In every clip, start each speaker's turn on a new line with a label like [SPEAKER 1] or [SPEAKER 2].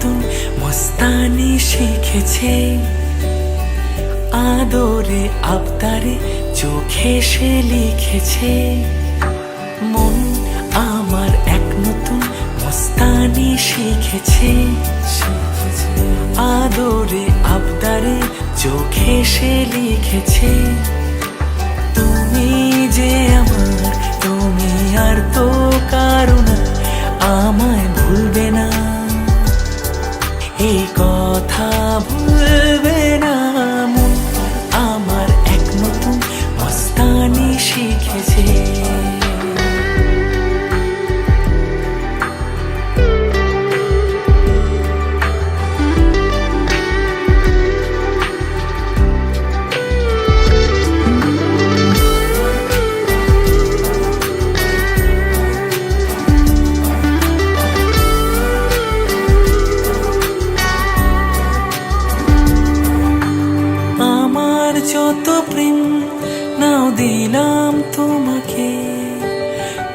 [SPEAKER 1] নতুন মস্তানি শিখেছে, আদরে আবদারে চোখে সে লিখেছে। মন আমার এক নতুন মস্তানি শিখেছে, আদরে আবদারে চোখে সে লিখেছে। তুমি যে আমার, তুমি আর তো কারো না, আমায় ভুলবে না, এই কথা ভুলবে না। মন আমার এক নতুন মস্তানি শিখেছে। যত প্রেম নাও দিলাম তোমাকে,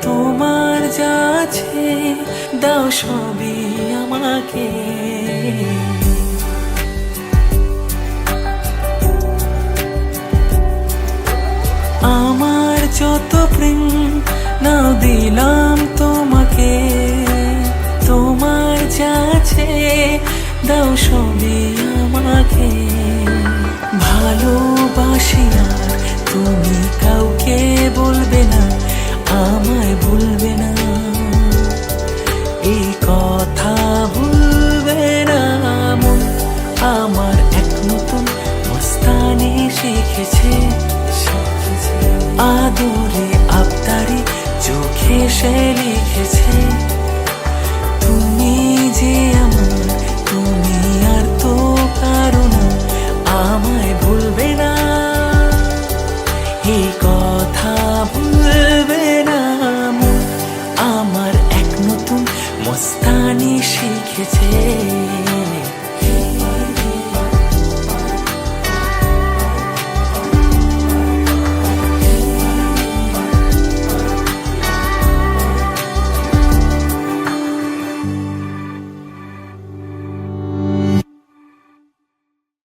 [SPEAKER 1] তোমার যা আছে দাও সবই আমাকে। আমার যত প্রেম নাও দিলাম তোমাকে, তোমার যা আছে দাও সবই আমাকে। ভালোবাসি আর তুমি কাউকে বলবে না, আমায় ভুলবে না, এই কথা ভুলবে না। মন আমার এক নতুন মস্তানি শিখেছে, আদরে আবদারে চোখে সে লিখেছে।